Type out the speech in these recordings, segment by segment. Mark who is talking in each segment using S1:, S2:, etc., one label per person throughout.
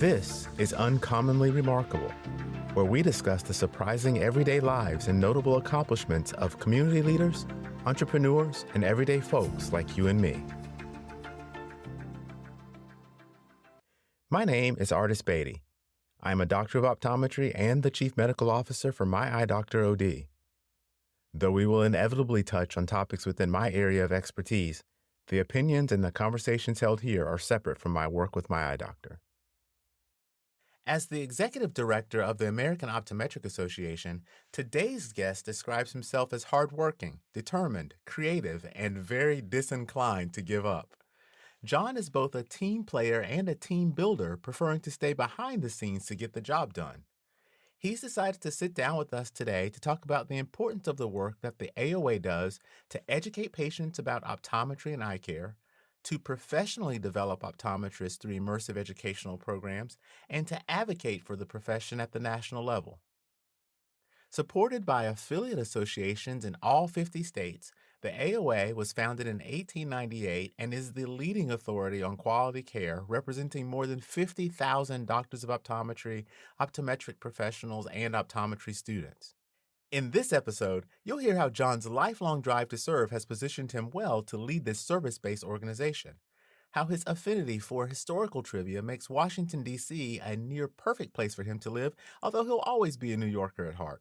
S1: This is Uncommonly Remarkable, where we discuss the surprising everyday lives and notable accomplishments of community leaders, entrepreneurs, and everyday folks like you and me. My name is Artis Beatty. I am a doctor of optometry and the chief medical officer for My Eye Doctor OD. Though we will inevitably touch on topics within my area of expertise, the opinions and the conversations held here are separate from my work with My Eye Doctor. As the executive director of the American Optometric Association, today's guest describes himself as hardworking, determined, creative, and very disinclined to give up. Jon is both a team player and a team builder, preferring to stay behind the scenes to get the job done. He's decided to sit down with us today to talk about the importance of the work that the AOA does to educate patients about optometry and eye care, to professionally develop optometrists through immersive educational programs, and to advocate for the profession at the national level. Supported by affiliate associations in all 50 states, the AOA was founded in 1898 and is the leading authority on quality care, representing more than 50,000 doctors of optometry, optometric professionals, and optometry students. In this episode, you'll hear how Jon's lifelong drive to serve has positioned him well to lead this service-based organization, how his affinity for historical trivia makes Washington, D.C. a near-perfect place for him to live, although he'll always be a New Yorker at heart.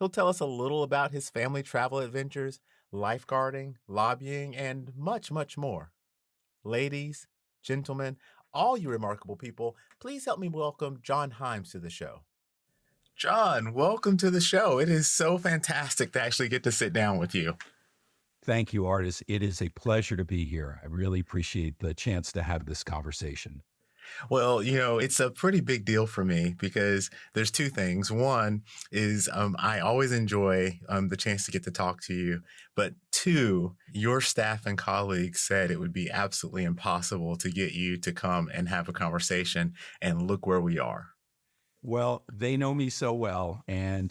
S1: He'll tell us a little about his family travel adventures, lifeguarding, lobbying, and much, much more. Ladies, gentlemen, all you remarkable people, please help me welcome Jon Hymes to the show. Jon, welcome to the show. It is so fantastic to actually get to sit down with you.
S2: Thank you, Artis. It is a pleasure to be here. I really appreciate the chance to have this conversation.
S1: Well, it's a pretty big deal for me because there's two things. One is I always enjoy the chance to get to talk to you. But two, your staff and colleagues said it would be absolutely impossible to get you to come and have a conversation, and look where we are.
S2: Well, they know me so well, and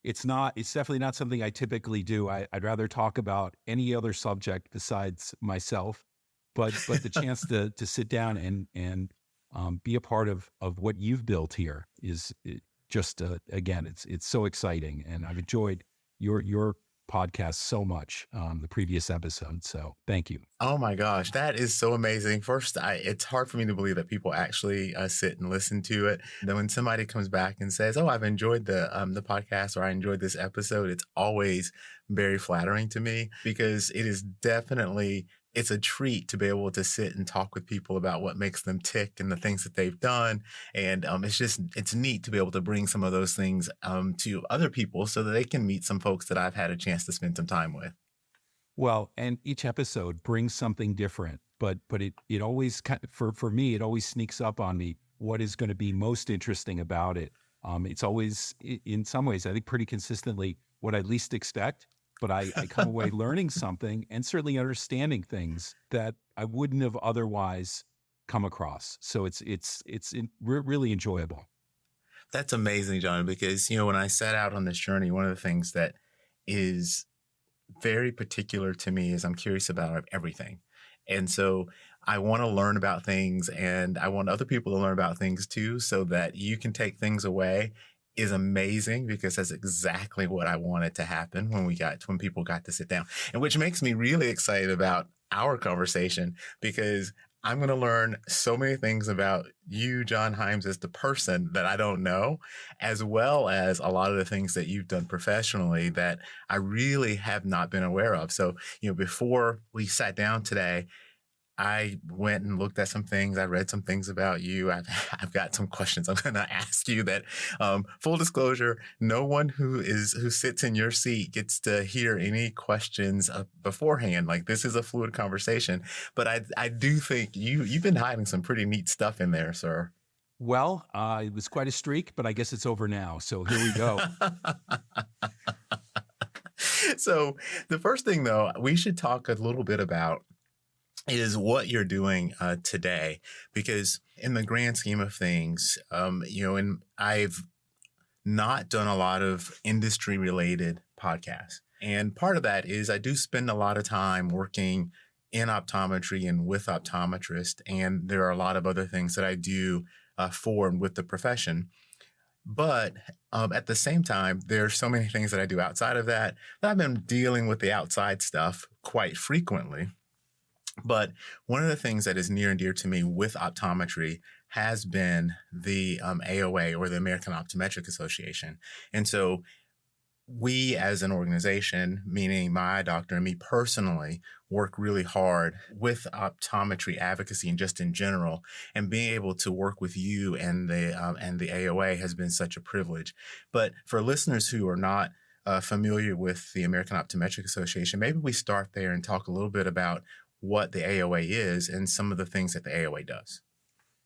S2: it's definitely not something I typically do. I'd rather talk about any other subject besides myself, but the chance to sit down and be a part of what you've built here is just, again, it's so exciting. And I've enjoyed your podcast so much, the previous episode. So thank you.
S1: Oh my gosh, that is so amazing. First, it's hard for me to believe that people actually sit and listen to it. Then when somebody comes back and says, "Oh, I've enjoyed the podcast," or "I enjoyed this episode," it's always very flattering to me because it is definitely, it's a treat to be able to sit and talk with people about what makes them tick and the things that they've done. And it's neat to be able to bring some of those things to other people so that they can meet some folks that I've had a chance to spend some time with.
S2: Well, and each episode brings something different, but it always, for me, it always sneaks up on me what is going to be most interesting about it. It's always, in some ways, I think pretty consistently what I least expect, but I come away learning something and certainly understanding things that I wouldn't have otherwise come across. So it's really enjoyable.
S1: That's amazing, Jon, because, when I set out on this journey, one of the things that is very particular to me is I'm curious about everything. And so I want to learn about things, and I want other people to learn about things too, so that you can take things away is amazing, because that's exactly what I wanted to happen when people got to sit down, and which makes me really excited about our conversation, because I'm going to learn so many things about you, Jon Hymes, as the person that I don't know, as well as a lot of the things that you've done professionally that I really have not been aware of. So, before we sat down today, I went and looked at some things. I read some things about you. I've got some questions I'm going to ask you that, full disclosure, no one who sits in your seat gets to hear any questions beforehand. Like, this is a fluid conversation, but I do think you've been hiding some pretty neat stuff in there, sir.
S2: Well, it was quite a streak, but I guess it's over now. So here we go.
S1: So the first thing, though, we should talk a little bit about is what you're doing today, because in the grand scheme of things, and I've not done a lot of industry related podcasts. And part of that is I do spend a lot of time working in optometry and with optometrists. And there are a lot of other things that I do formed with the profession. But at the same time, there's so many things that I do outside of that that I've been dealing with the outside stuff quite frequently. But one of the things that is near and dear to me with optometry has been the AOA, or the American Optometric Association. And so we as an organization, meaning my eye doctor and me personally, work really hard with optometry advocacy and just in general. And being able to work with you and the AOA has been such a privilege. But for listeners who are not familiar with the American Optometric Association, maybe we start there and talk a little bit about what the AOA is and some of the things that the AOA does.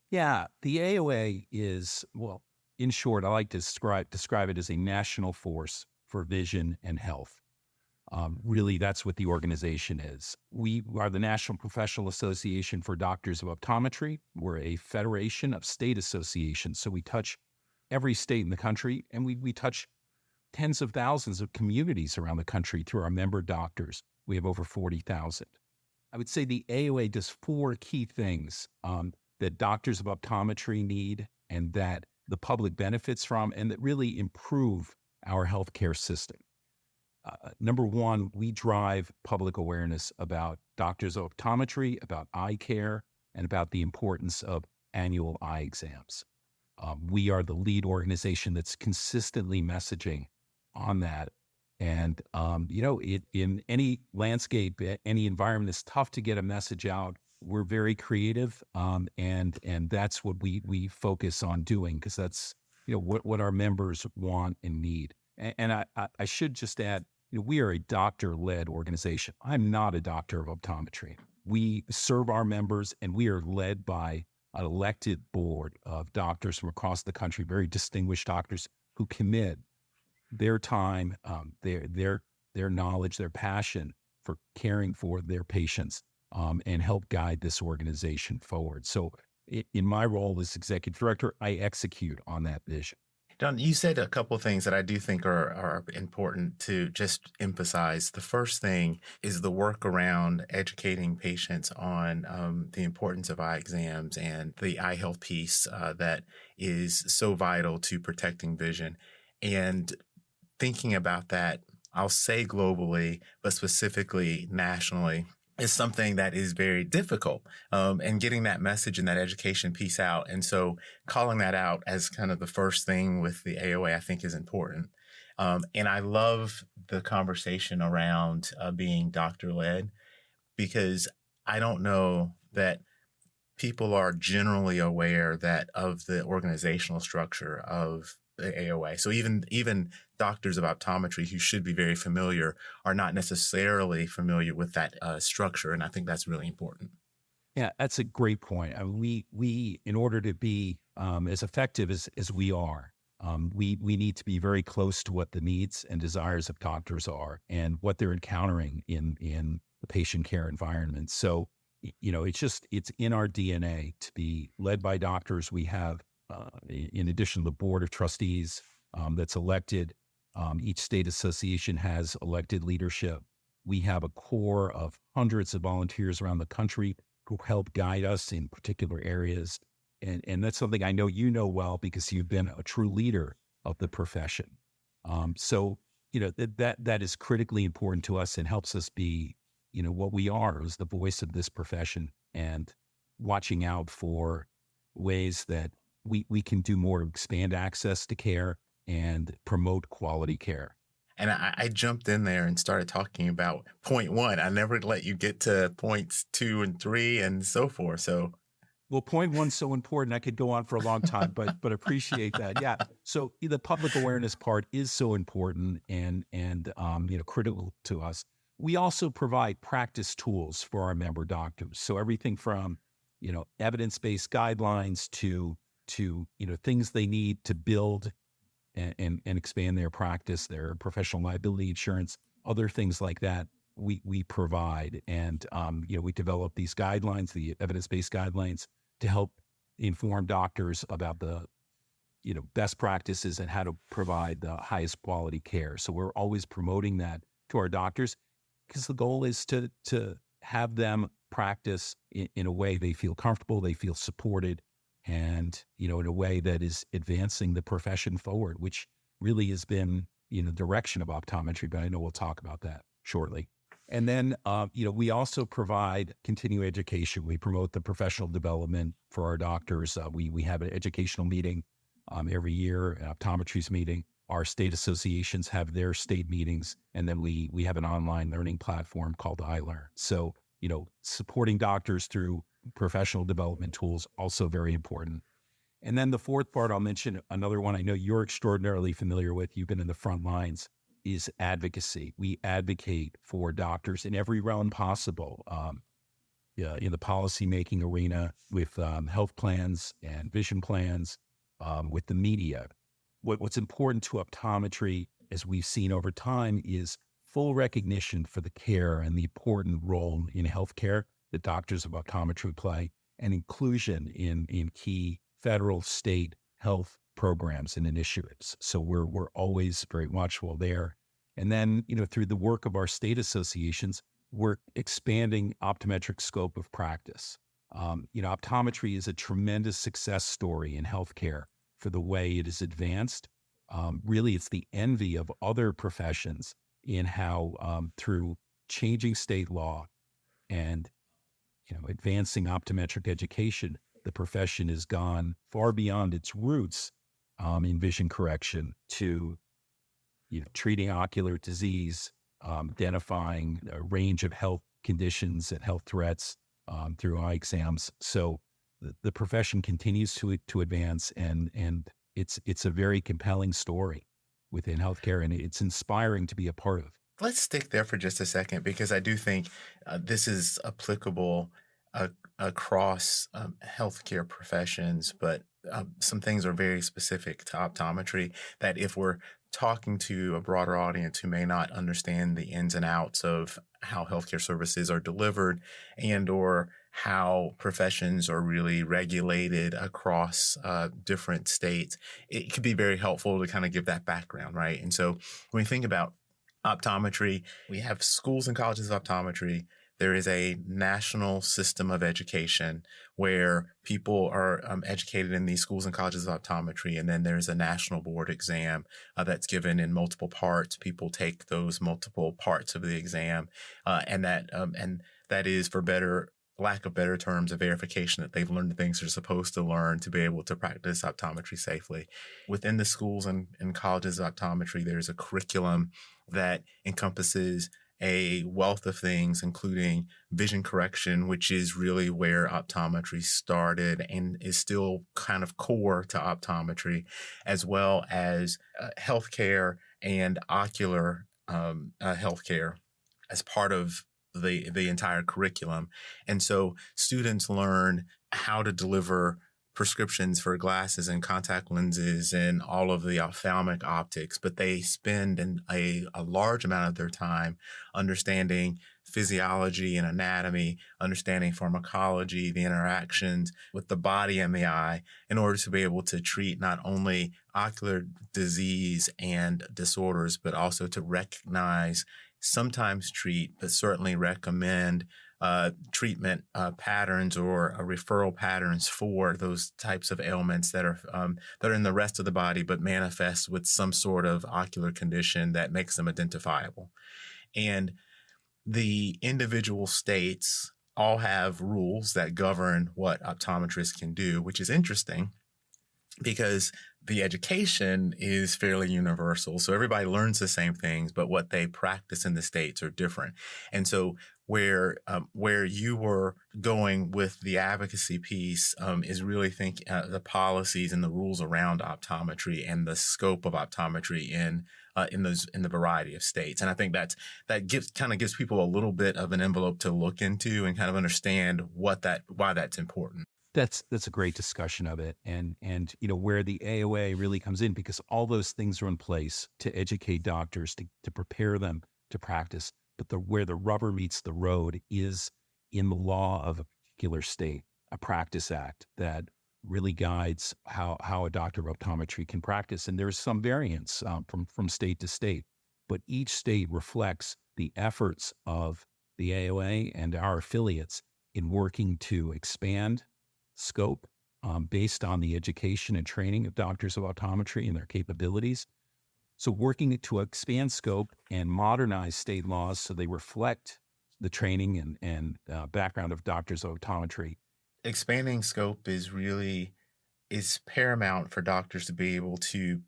S2: Yeah, the AOA is, well, in short, I like to describe it as a national force for vision and health. Really, that's what the organization is. We are the National Professional Association for Doctors of Optometry. We're a federation of state associations. So we touch every state in the country, and we touch tens of thousands of communities around the country through our member doctors. We have over 40,000. I would say the AOA does four key things that doctors of optometry need and that the public benefits from, and that really improve our healthcare system. Number one, we drive public awareness about doctors of optometry, about eye care, and about the importance of annual eye exams. We are the lead organization that's consistently messaging on that. And, in any landscape, any environment, it's tough to get a message out. We're very creative, and that's what we focus on doing, because that's, what our members want and need. And I should just add, we are a doctor-led organization. I'm not a doctor of optometry. We serve our members, and we are led by an elected board of doctors from across the country, very distinguished doctors who commit their time, their knowledge, their passion for caring for their patients, and help guide this organization forward. So in my role as executive director, I execute on that vision.
S1: Don, you said a couple of things that I do think are important to just emphasize. The first thing is the work around educating patients on the importance of eye exams and the eye health piece that is so vital to protecting vision. And thinking about that, I'll say globally, but specifically nationally, is something that is very difficult, and getting that message and that education piece out. And so calling that out as kind of the first thing with the AOA, I think, is important. And I love the conversation around being doctor-led, because I don't know that people are generally aware that of the organizational structure of the AOA. So even doctors of optometry who should be very familiar are not necessarily familiar with that structure, and I think that's really important.
S2: Yeah, that's a great point. I mean, we in order to be as effective as we are, we need to be very close to what the needs and desires of doctors are and what they're encountering in the patient care environment. So, it's in our DNA to be led by doctors. We have, in addition to the board of trustees that's elected, each state association has elected leadership. We have a core of hundreds of volunteers around the country who help guide us in particular areas. And that's something I know you know well, because you've been a true leader of the profession. So, that is critically important to us and helps us be, what we are is the voice of this profession, and watching out for ways that we can do more to expand access to care and promote quality care.
S1: And I jumped in there and started talking about point one. I never let you get to points 2 and 3 and so forth. So,
S2: well, point one's so important. I could go on for a long time, but appreciate that. Yeah. So the public awareness part is so important and critical to us. We also provide practice tools for our member doctors. So everything from evidence-based guidelines to things they need to build and expand their practice, their professional liability insurance, other things like that. We provide, and we develop these guidelines, the evidence-based guidelines, to help inform doctors about the best practices and how to provide the highest quality care. So we're always promoting that to our doctors, because the goal is to have them practice in a way they feel comfortable, they feel supported, and, in a way that is advancing the profession forward, which really has been, direction of optometry, but I know we'll talk about that shortly. And then, we also provide continuing education. We promote the professional development for our doctors. We have an educational meeting every year, an optometry's meeting. Our state associations have their state meetings, and then we have an online learning platform called iLearn. So, supporting doctors through professional development tools, also very important. And then the fourth part, I'll mention another one I know you're extraordinarily familiar with. You've been in the front lines, is advocacy. We advocate for doctors in every realm possible, in the policymaking arena with health plans and vision plans, with the media. What's important to optometry, as we've seen over time, is full recognition for the care and the important role in healthcare that doctors of optometry play, and inclusion in key federal, state health programs and initiatives. So we're always very watchful there. And then, through the work of our state associations, we're expanding optometric scope of practice. Optometry is a tremendous success story in healthcare for the way it is advanced. Really, it's the envy of other professions in how, through changing state law and advancing optometric education, the profession has gone far beyond its roots in vision correction to treating ocular disease, identifying a range of health conditions and health threats through eye exams. So the profession continues to advance, and it's a very compelling story within healthcare, and it's inspiring to be a part of.
S1: Let's stick there for just a second, because I do think this is applicable across healthcare professions, but some things are very specific to optometry that if we're talking to a broader audience who may not understand the ins and outs of how healthcare services are delivered and or how professions are really regulated across different states, it could be very helpful to kind of give that background, right? And so when we think about optometry, we have schools and colleges of optometry. There is a national system of education where people are educated in these schools and colleges of optometry. And then there's a national board exam that's given in multiple parts. People take those multiple parts of the exam. And that is, for lack of better terms, a verification that they've learned the things they're supposed to learn to be able to practice optometry safely. Within the schools and colleges of optometry, there's a curriculum that encompasses a wealth of things, including vision correction, which is really where optometry started and is still kind of core to optometry, as well as healthcare and ocular healthcare as part of the entire curriculum. And so students learn how to deliver prescriptions for glasses and contact lenses and all of the ophthalmic optics, but they spend a large amount of their time understanding physiology and anatomy, understanding pharmacology, the interactions with the body and the eye, in order to be able to treat not only ocular disease and disorders, but also to recognize, sometimes treat, but certainly recommend treatment patterns or referral patterns for those types of ailments that are in the rest of the body, but manifest with some sort of ocular condition that makes them identifiable. And the individual states all have rules that govern what optometrists can do, which is interesting because the education is fairly universal. So everybody learns the same things, but what they practice in the states are different. And so where you were going with the advocacy piece is really the policies and the rules around optometry and the scope of optometry in the variety of states. And I think that gives people a little bit of an envelope to look into and kind of understand why that's important.
S2: That's a great discussion of it, and where the AOA really comes in, because all those things are in place to educate doctors, to prepare them to practice. But where the rubber meets the road is in the law of a particular state, a practice act that really guides how a doctor of optometry can practice. And there's some variance from state to state, but each state reflects the efforts of the AOA and our affiliates in working to expand scope, based on the education and training of doctors of optometry and their capabilities. So working to expand scope and modernize state laws so they reflect the training and background of doctors of optometry.
S1: Expanding scope is paramount for doctors to be able to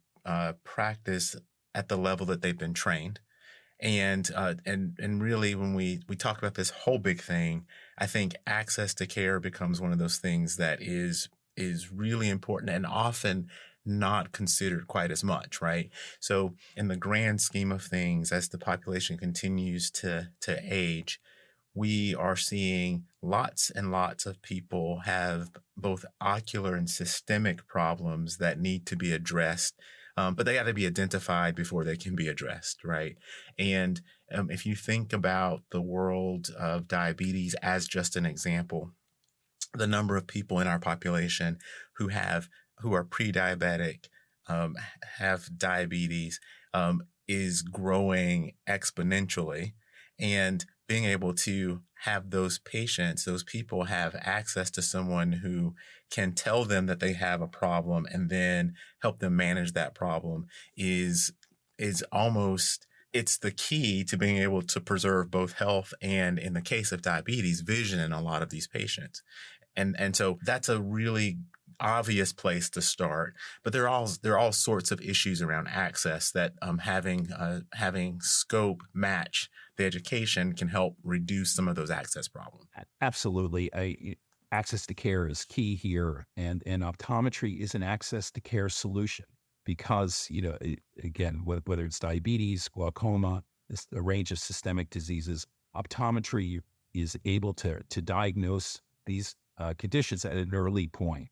S1: practice at the level that they've been trained. And really, when we talk about this whole big thing, I think access to care becomes one of those things that is really important and often not considered quite as much, right? So in the grand scheme of things, as the population continues to age, we are seeing lots and lots of people have both ocular and systemic problems that need to be addressed. But they got to be identified before they can be addressed, right? And if you think about the world of diabetes as just an example, the number of people in our population who are pre-diabetic, have diabetes, is growing exponentially. And being able to have those people have access to someone who can tell them that they have a problem and then help them manage that problem is almost, it's the key to being able to preserve both health and, in the case of diabetes, vision in a lot of these patients. And so that's a really obvious place to start, but there are all sorts of issues around access that having scope match the education can help reduce some of those access problems.
S2: Absolutely. Access to care is key here, and optometry is an access to care solution because, again, whether it's diabetes, glaucoma, a range of systemic diseases, optometry is able to diagnose these conditions at an early point.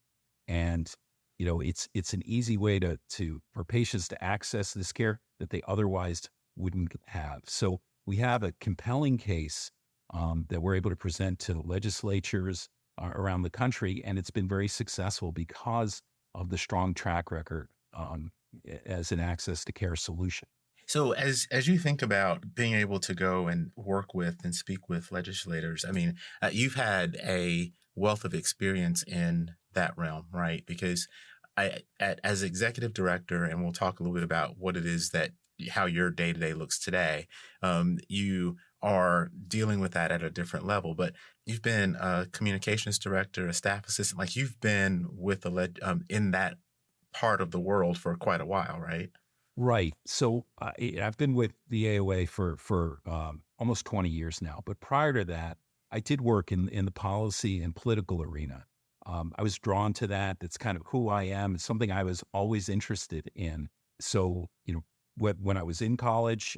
S2: And, it's an easy way for patients to access this care that they otherwise wouldn't have. So we have a compelling case that we're able to present to legislatures around the country, and it's been very successful because of the strong track record as an access to care solution.
S1: So as you think about being able to go and work with and speak with legislators, I mean, you've had a wealth of experience in that realm, right? Because as executive director, and we'll talk a little bit about what it is how your day-to-day looks today, you are dealing with that at a different level. But you've been a communications director, a staff assistant, like you've been with in that part of the world for quite a while, right?
S2: Right. So I've been with the AOA for almost 20 years now. But prior to that, I did work in the policy and political arena. I was drawn to that. That's kind of who I am. It's something I was always interested in. So, when I was in college,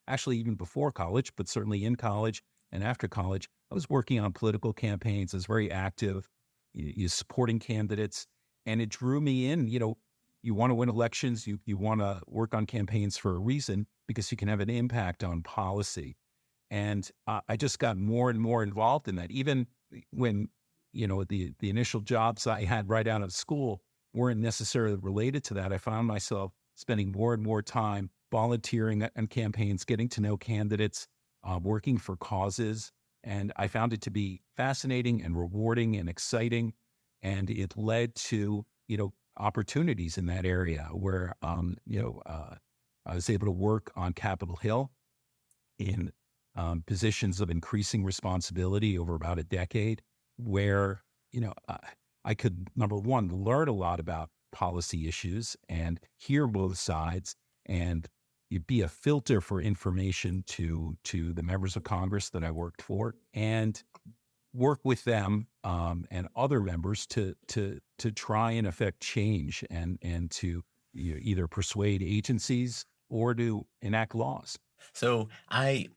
S2: actually even before college, but certainly in college and after college, I was working on political campaigns. I was very active, supporting candidates, and it drew me in. You want to win elections, you want to work on campaigns for a reason because you can have an impact on policy. And I just got more and more involved in that. Even when, the initial jobs I had right out of school weren't necessarily related to that, I found myself spending more and more time volunteering on campaigns, getting to know candidates, working for causes. And I found it to be fascinating and rewarding and exciting. And it led to, opportunities in that area where, I was able to work on Capitol Hill in positions of increasing responsibility over about a decade where, I could, number one, learn a lot about policy issues and hear both sides and be a filter for information to the members of Congress that I worked for and work with them and other members to try and affect change and to either persuade agencies or to enact laws.
S1: So I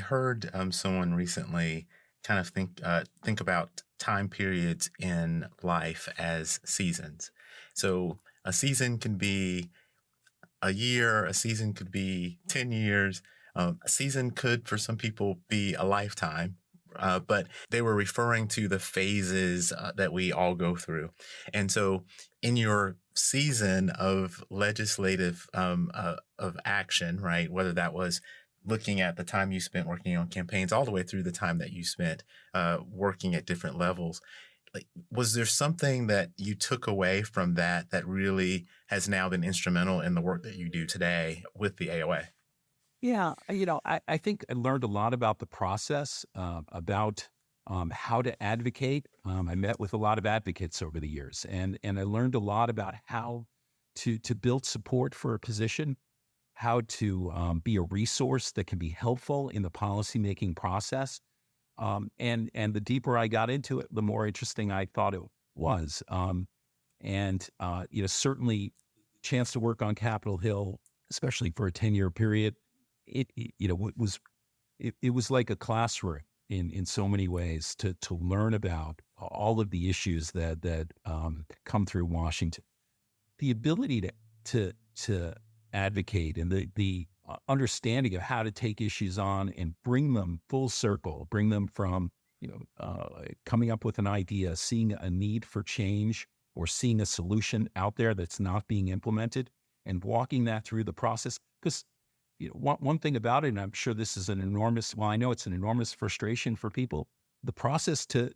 S1: heard someone recently kind of think about time periods in life as seasons. So a season can be a year, a season could be 10 years, a season could for some people be a lifetime. But they were referring to the phases that we all go through. And so in your season of legislative of action, right, whether that was looking at the time you spent working on campaigns all the way through the time that you spent working at different levels, like, was there something that you took away from that that really has now been instrumental in the work that you do today with the AOA?
S2: Yeah, I think I learned a lot about the process, about how to advocate. I met with a lot of advocates over the years, and I learned a lot about how to build support for a position, how to be a resource that can be helpful in the policymaking process. And the deeper I got into it, the more interesting I thought it was. Certainly, chance to work on Capitol Hill, especially for a 10-year period, it was like a classroom in so many ways to learn about all of the issues that come through Washington. The ability to advocate and the understanding of how to take issues on and bring them full circle, bring them from coming up with an idea, seeing a need for change, or seeing a solution out there that's not being implemented, and walking that through the process. Because one thing about it, and I'm sure this is I know it's an enormous frustration for people. The process to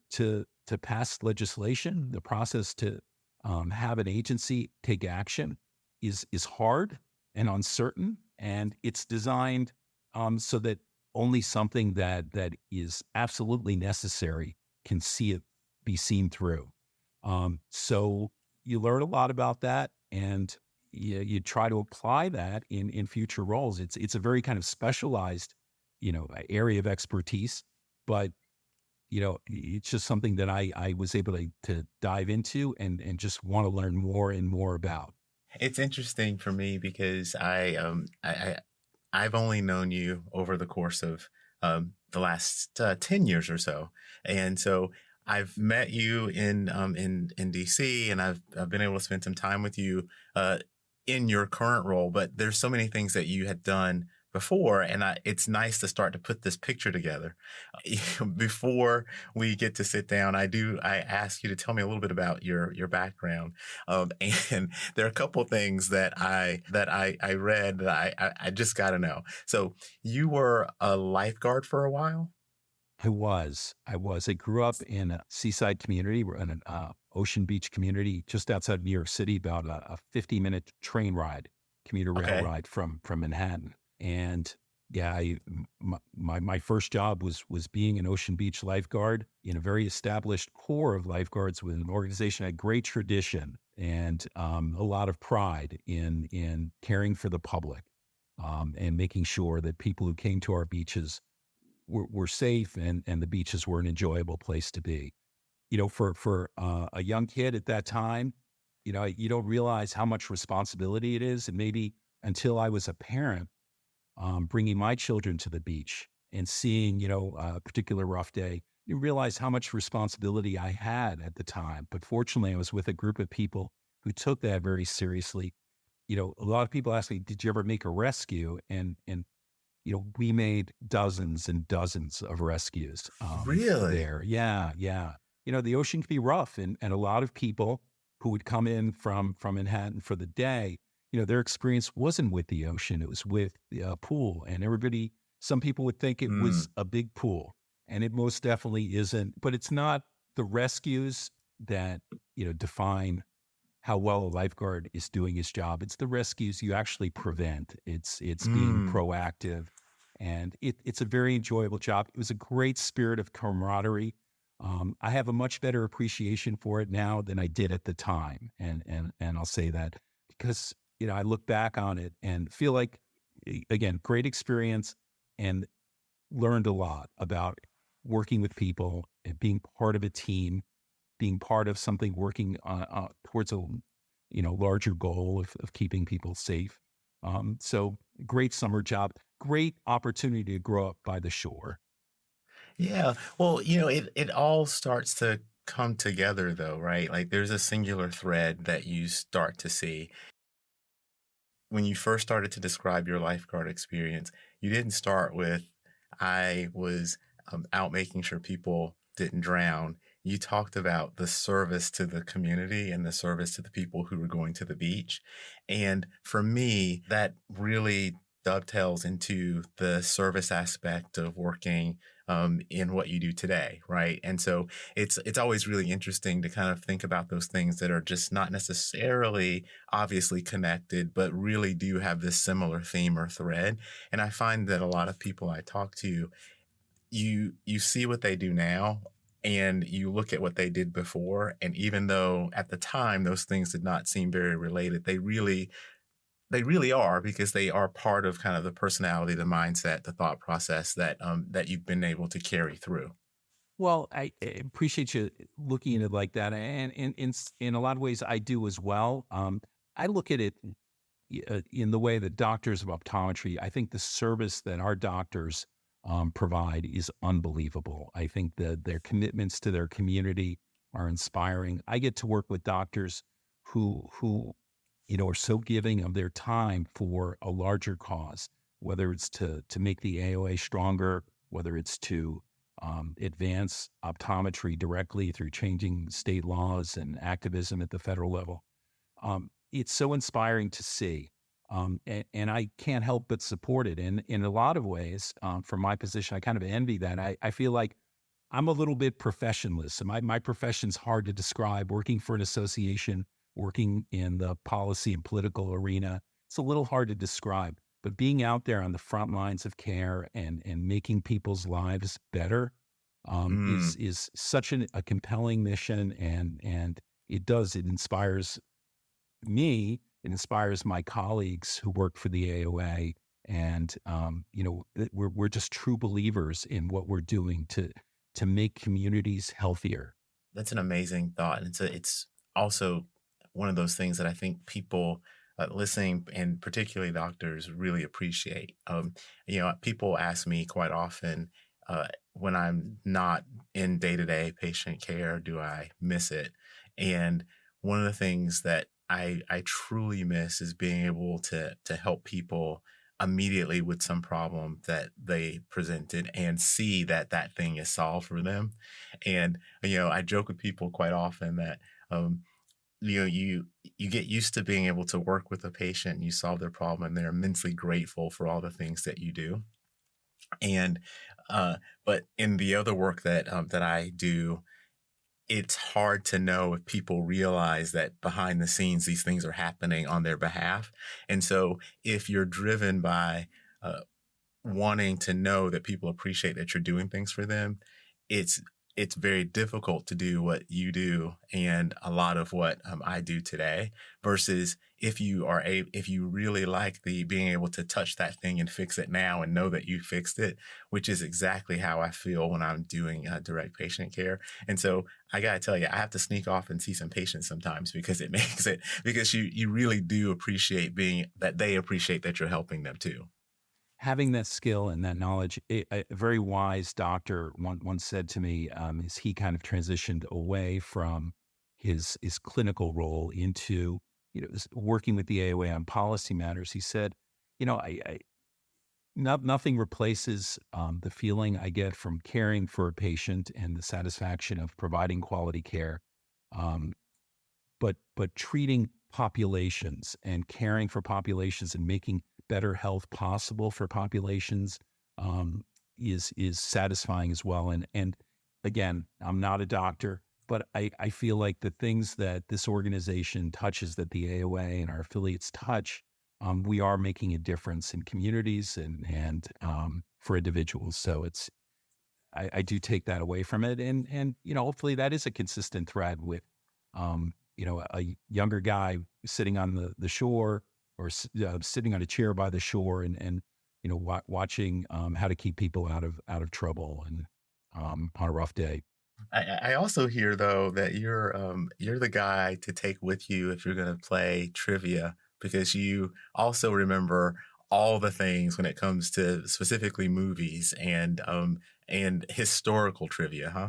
S2: pass legislation, the process to have an agency take action is hard and uncertain, and it's designed so that only something that is absolutely necessary can be seen through. So you learn a lot about that, and you try to apply that in future roles. It's a very kind of specialized, area of expertise, but it's just something that I was able to dive into and just want to learn more and more about.
S1: It's interesting for me because I've only known you over the course of the last 10 years or so. And so I've met you in DC, and I've been able to spend some time with you in your current role, but there's so many things that you had done before, and it's nice to start to put this picture together. Before we get to sit down, I ask you to tell me a little bit about your background, and there are a couple of things that I read that I just got to know. So you were a lifeguard for a while.
S2: I grew up in a seaside community. We're in an Ocean Beach community just outside New York City, about a 50-minute train ride, commuter rail
S1: Okay.
S2: ride from Manhattan. And yeah, my first job was being an Ocean Beach lifeguard in a very established corps of lifeguards with an organization that had great tradition and a lot of pride in caring for the public, and making sure that people who came to our beaches were safe, and the beaches were an enjoyable place to be. For a young kid at that time, you don't realize how much responsibility it is. And maybe until I was a parent, bringing my children to the beach and seeing, a particular rough day, you realize how much responsibility I had at the time. But fortunately, I was with a group of people who took that very seriously. A lot of people ask me, "Did you ever make a rescue?" And we made dozens and dozens of rescues
S1: Really?
S2: there. Yeah, yeah. The ocean can be rough, and a lot of people who would come in from Manhattan for the day, their experience wasn't with the ocean; it was with the pool. And some people would think it was
S1: Mm,
S2: a big pool, and it most definitely isn't. But it's not the rescues that define how well a lifeguard is doing his job. It's the rescues you actually prevent. It's being
S1: mm.
S2: proactive, and it's a very enjoyable job. It was a great spirit of camaraderie. I have a much better appreciation for it now than I did at the time, and I'll say that because I look back on it and feel like, again, great experience, and learned a lot about working with people and being part of a team, being part of something working towards a larger goal of keeping people safe. So great summer job, great opportunity to grow up by the shore.
S1: Yeah. Well, it all starts to come together though, right? Like there's a singular thread that you start to see. When you first started to describe your lifeguard experience, you didn't start with, I was out making sure people didn't drown. You talked about the service to the community and the service to the people who were going to the beach. And for me, that really dovetails into the service aspect of working in what you do today, right? And so it's always really interesting to kind of think about those things that are just not necessarily obviously connected, but really do have this similar theme or thread. And I find that a lot of people I talk to, you see what they do now and you look at what they did before, and even though at the time those things did not seem very related, they really are, because they are part of kind of the personality, the mindset, the thought process that you've been able to carry through.
S2: Well, I appreciate you looking at it like that, and in a lot of ways, I do as well. I look at it in the way that doctors of optometry. I think the service that our doctors provide is unbelievable. I think that their commitments to their community are inspiring. I get to work with doctors who are so giving of their time for a larger cause, whether it's to make the AOA stronger, whether it's to advance optometry directly through changing state laws and activism at the federal level. It's so inspiring to see. And I can't help but support it. And in a lot of ways, from my position, I kind of envy that. I feel like I'm a little bit professionless. And my profession's hard to describe. Working for an association, working in the policy and political arena, it's a little hard to describe. But being out there on the front lines of care and making people's lives better
S1: Mm.
S2: is such a compelling mission, and it inspires me. It inspires my colleagues who work for the AOA, and we're just true believers in what we're doing to make communities healthier.
S1: That's an amazing thought, and it's also one of those things that I think people listening, and particularly doctors, really appreciate. People ask me quite often when I'm not in day to day patient care, do I miss it? And one of the things that I truly miss is being able to help people immediately with some problem that they presented and see that that thing is solved for them. And I joke with people quite often that um, you get used to being able to work with a patient, and you solve their problem, and they're immensely grateful for all the things that you do. And but in the other work that I do, it's hard to know if people realize that behind the scenes these things are happening on their behalf. And so if you're driven by uh, wanting to know that people appreciate that you're doing things for them, it's it's very difficult to do what you do and a lot of what I do today. Versus if you really like the being able to touch that thing and fix it now and know that you fixed it, which is exactly how I feel when I'm doing direct patient care. And so I gotta tell you, I have to sneak off and see some patients sometimes because it makes it because you really do appreciate being that they appreciate that you're helping them too.
S2: Having that skill and that knowledge, a very wise doctor once said to me, as he kind of transitioned away from his clinical role into working with the AOA on policy matters. He said, I nothing replaces the feeling I get from caring for a patient and the satisfaction of providing quality care. Um, but treating populations and caring for populations and making better health possible for populations is satisfying as well. And again, I'm not a doctor, but I feel like the things that this organization touches, that the AOA and our affiliates touch, we are making a difference in communities and for individuals. So I do take that away from it, and hopefully that is a consistent thread with a younger guy sitting on the shore or sitting on a chair by the shore and watching how to keep people out of trouble and on a rough day.
S1: I also hear though that you're the guy to take with you if you're going to play trivia because you also remember all the things when it comes to specifically movies and historical trivia, huh?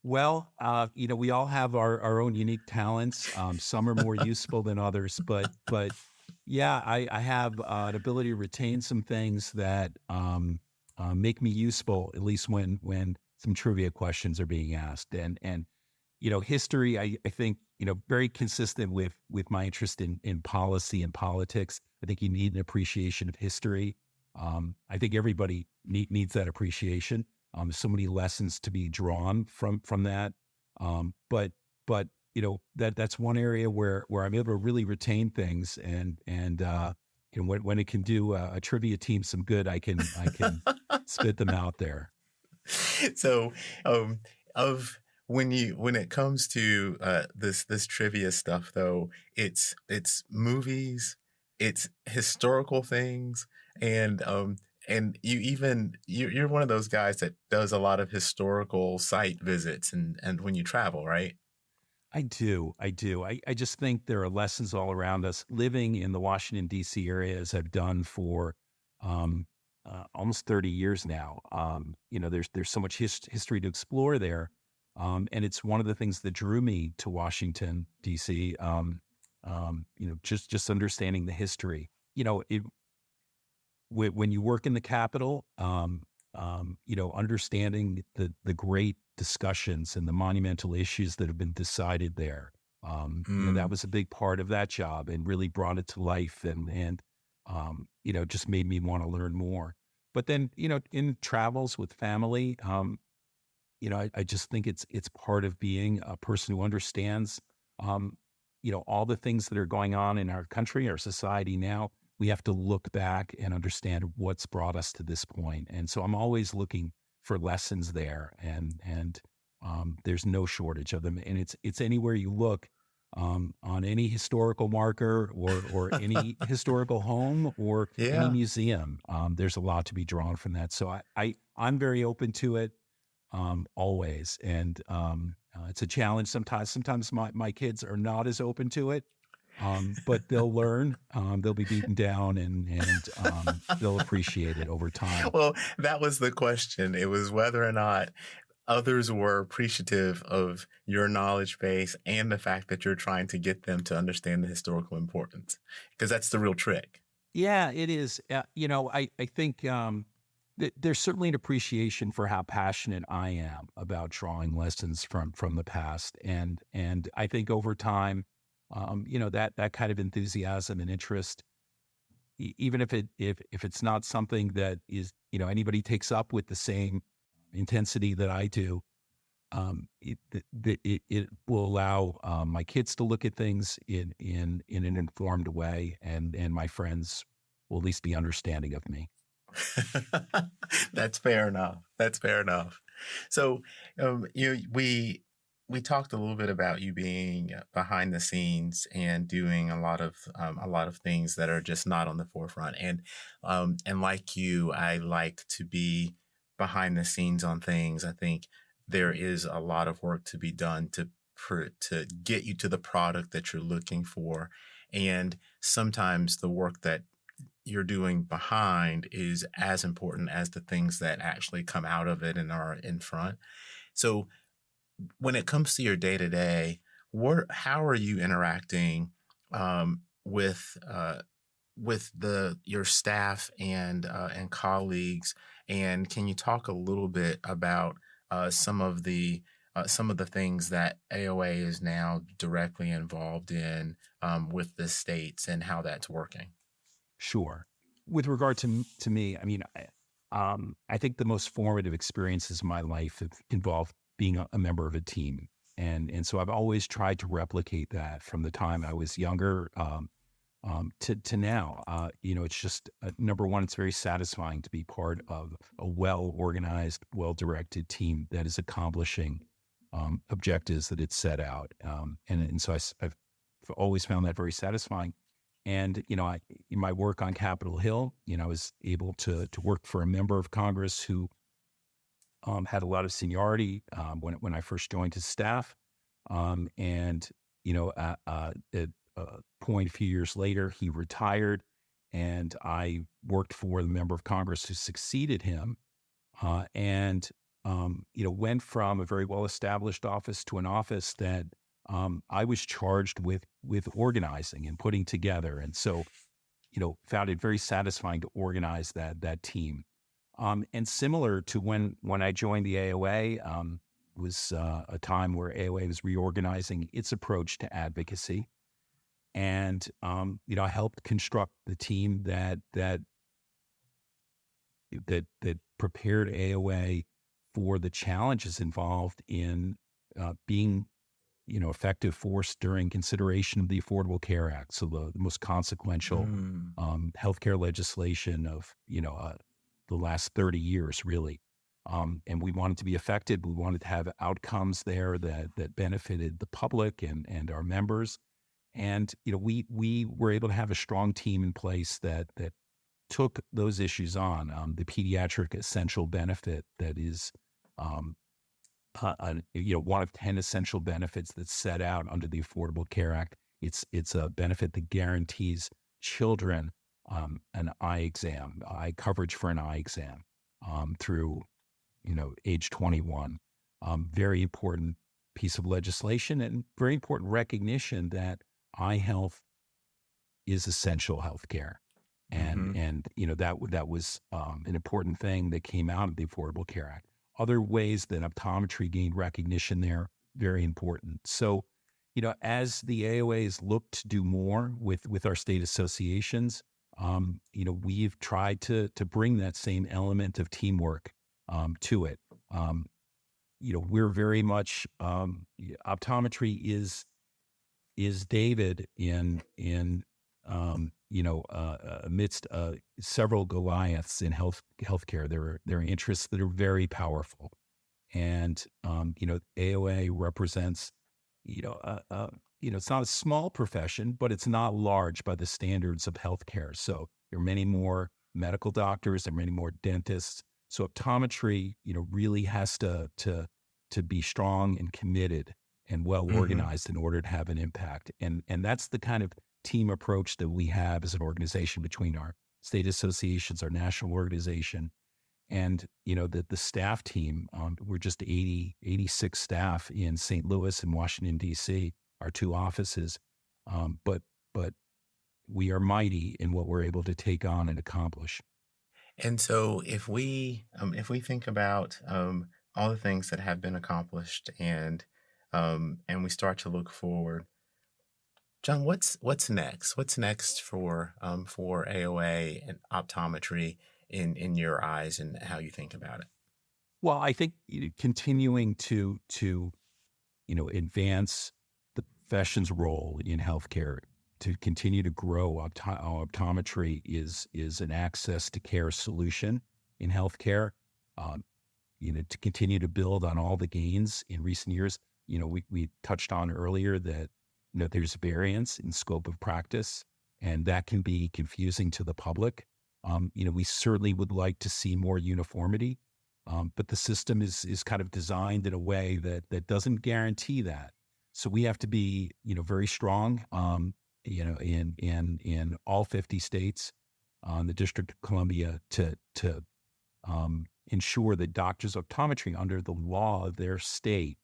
S2: Well, we all have our own unique talents. Some are more useful than others, but yeah, I have an ability to retain some things that make me useful, at least when some trivia questions are being asked. And history, I think, very consistent with my interest in policy and politics. I think you need an appreciation of history. I think everybody needs that appreciation. So many lessons to be drawn from that. But that's one area where I'm able to really retain things, and when it can do a trivia team some good, I can spit them out there.
S1: So, um, of when it comes to this trivia stuff, though, it's movies, it's historical things, and you're one of those guys that does a lot of historical site visits and when you travel, right?
S2: I do. I do. I just think there are lessons all around us. Living in the Washington, D.C. area, as I've done for um, almost 30 years now, there's so much history to explore there. And it's one of the things that drew me to Washington, D.C., just understanding the history. When you work in the Capitol, understanding the great discussions and the monumental issues that have been decided there. That
S1: Mm.
S2: was a big part of that job and really brought it to life and just made me want to learn more. But then, in travels with family, I just think it's part of being a person who understands, all the things that are going on in our country, our society now. We have to look back and understand what's brought us to this point. And so I'm always looking for lessons there, and there's no shortage of them. And it's anywhere you look, on any historical marker or any historical home or any
S1: Yeah.
S2: museum. There's a lot to be drawn from that. So I'm very open to it, always. And it's a challenge sometimes. Sometimes my kids are not as open to it, but they'll learn. They'll be beaten down, and they'll appreciate it over time.
S1: Well, that was the question. It was whether or not others were appreciative of your knowledge base and the fact that you're trying to get them to understand the historical importance, because that's the real trick.
S2: Yeah, it is. I think there's certainly an appreciation for how passionate I am about drawing lessons from the past, and I think over time, that kind of enthusiasm and interest, even if it's not something that is anybody takes up with the same intensity that I do, it will allow my kids to look at things in an informed way, and my friends will at least be understanding of me.
S1: That's fair enough. That's fair enough. So, we talked a little bit about you being behind the scenes and doing a lot of things that are just not on the forefront. And like you, I like to be behind the scenes on things. I think there is a lot of work to be done to get you to the product that you're looking for, and sometimes the work that you're doing behind is as important as the things that actually come out of it and are in front. So when it comes to your day to day, how are you interacting um, with your staff and colleagues? And can you talk a little bit about some of the things that AOA is now directly involved in with the states and how that's working?
S2: Sure. With regard to me, I mean, I think the most formative experiences of my life have involved being a member of a team, and so I've always tried to replicate that from the time I was younger, to now. It's just number one, it's very satisfying to be part of a well organized, well directed team that is accomplishing objectives that it's set out, and so I've always found that very satisfying. And, in my work on Capitol Hill, I was able to work for a member of Congress who had a lot of seniority when I first joined his staff. And, at a point a few years later, he retired, and I worked for the member of Congress who succeeded him, and went from a very well-established office to an office that I was charged with organizing and putting together, and so found it very satisfying to organize that team. And similar to when I joined the AOA, was a time where AOA was reorganizing its approach to advocacy, and I helped construct the team that prepared AOA for the challenges involved in being, effective force during consideration of the Affordable Care Act. So the most consequential
S1: Mm.
S2: healthcare legislation of, the last 30 years, really. And we wanted to be effective. We wanted to have outcomes there that benefited the public and our members. And, we were able to have a strong team in place that took those issues on. The pediatric essential benefit that is, one of 10 essential benefits that's set out under the Affordable Care Act. It's a benefit that guarantees children an eye coverage for an eye exam through, age 21. Very important piece of legislation and very important recognition that eye health is essential health care. And,
S1: Mm-hmm.
S2: that was an important thing that came out of the Affordable Care Act. Other ways that optometry gained recognition there, very important. So, as the AOAs look to do more with our state associations, we've tried to bring that same element of teamwork to it. We're very much optometry is David amidst several Goliaths in healthcare. There are interests that are very powerful, and AOA represents it's not a small profession, but it's not large by the standards of healthcare. So there are many more medical doctors, there are many more dentists. So optometry, really has to be strong and committed and well
S1: Mm-hmm.
S2: organized in order to have an impact. And that's the kind of team approach that we have as an organization between our state associations, our national organization, and the staff team. We're just 86 staff in St. Louis and Washington, D.C., our two offices. But we are mighty in what we're able to take on and accomplish.
S1: And so if we think about all the things that have been accomplished and we start to look forward, John, what's next? What's next for AOA and optometry in your eyes and how you think about it?
S2: Well, I think continuing to advance the profession's role in healthcare, to continue to grow optometry is an access to care solution in healthcare. Um, to continue to build on all the gains in recent years. We touched on earlier that there's variance in scope of practice, and that can be confusing to the public. We certainly would like to see more uniformity, but the system is kind of designed in a way that doesn't guarantee that. So we have to be very strong, in all 50 states, the District of Columbia to ensure that doctors of optometry under the law of their state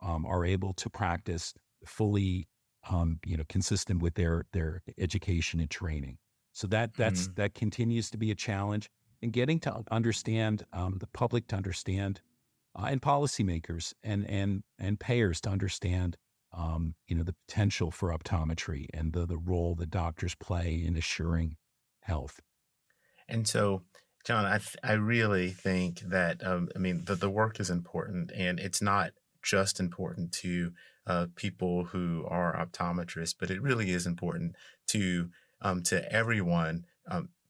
S2: are able to practice fully, consistent with their education and training. So that continues to be a challenge, and getting to understand the public to understand, and policymakers and payers to understand, the potential for optometry and the role that doctors play in assuring health.
S1: And so, John, I really think that the work is important, and it's not just important to people who are optometrists, but it really is important to everyone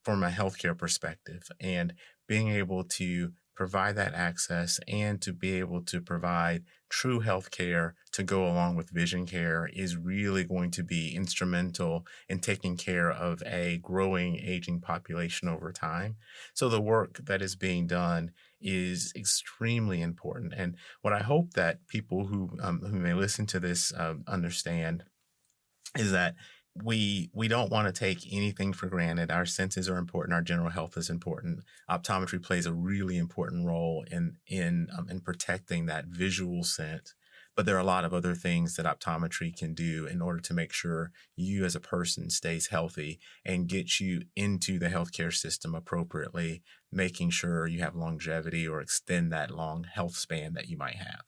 S1: from a healthcare perspective, and being able to provide that access and to be able to provide true healthcare to go along with vision care is really going to be instrumental in taking care of a growing aging population over time. So the work that is being done is extremely important. And what I hope that people who may listen to this understand is that we don't want to take anything for granted. Our senses are important. Our general health is important. Optometry plays a really important role in protecting that visual sense. But there are a lot of other things that optometry can do in order to make sure you as a person stays healthy and get you into the healthcare system appropriately, making sure you have longevity or extend that long health span that you might have.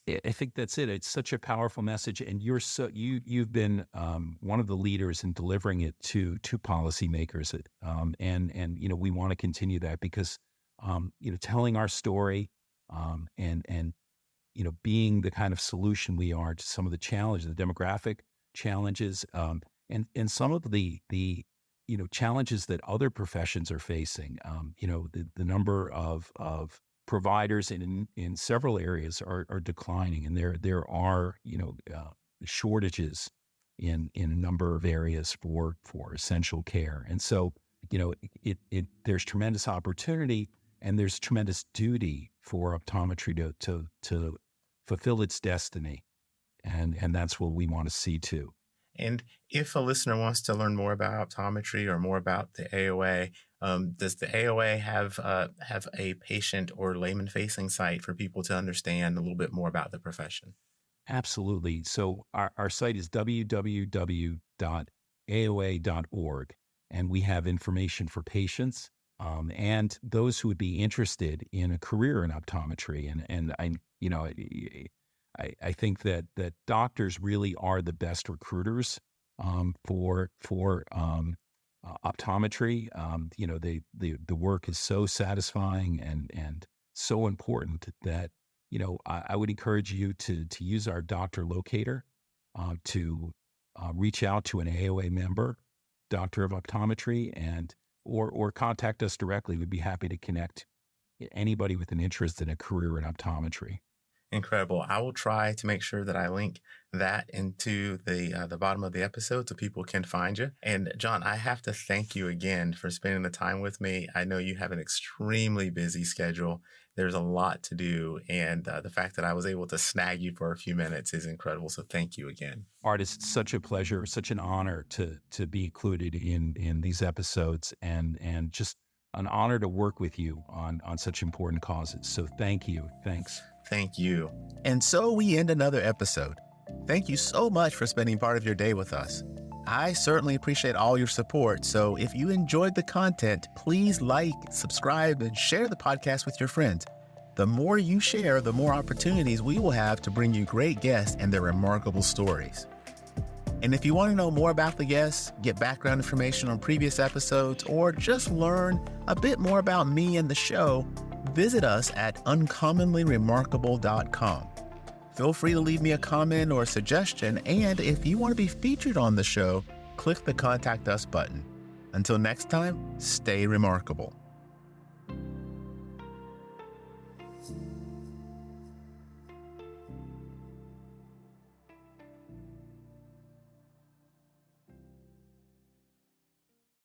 S2: I think that's it. It's such a powerful message, and you've been one of the leaders in delivering it to policymakers, and we want to continue that because telling our story and being the kind of solution we are to some of the challenges, the demographic challenges, and some of the challenges that other professions are facing. The number of providers in several areas are declining, and there are shortages in a number of areas for essential care. And so there's tremendous opportunity and there's tremendous duty for optometry to fulfill its destiny, and that's what we want to see too.
S1: And if a listener wants to learn more about optometry or more about the AOA, does the AOA have a patient or layman-facing site for people to understand a little bit more about the profession?
S2: Absolutely. So our site is www.aoa.org, and we have information for patients and those who would be interested in a career in optometry. And I think that doctors really are the best recruiters for optometry. The work is so satisfying and so important that I would encourage you to use our doctor locator to reach out to an AOA member, doctor of optometry, or contact us directly. We'd be happy to connect anybody with an interest in a career in optometry.
S1: Incredible. I will try to make sure that I link that into the bottom of the episode so people can find you. And Jon, I have to thank you again for spending the time with me. I know you have an extremely busy schedule. There's a lot to do. And the fact that I was able to snag you for a few minutes is incredible. So thank you again.
S2: Art, it's such a pleasure, such an honor to be included in these episodes, and just an honor to work with you on such important causes. So thank you. Thanks.
S1: Thank you. And so we end another episode. Thank you so much for spending part of your day with us. I certainly appreciate all your support. So if you enjoyed the content, please like, subscribe, and share the podcast with your friends. The more you share, the more opportunities we will have to bring you great guests and their remarkable stories. And if you want to know more about the guests, get background information on previous episodes, or just learn a bit more about me and the show, visit us at uncommonlyremarkable.com. Feel free to leave me a comment or a suggestion, and if you want to be featured on the show, click the Contact Us button. Until next time, stay remarkable.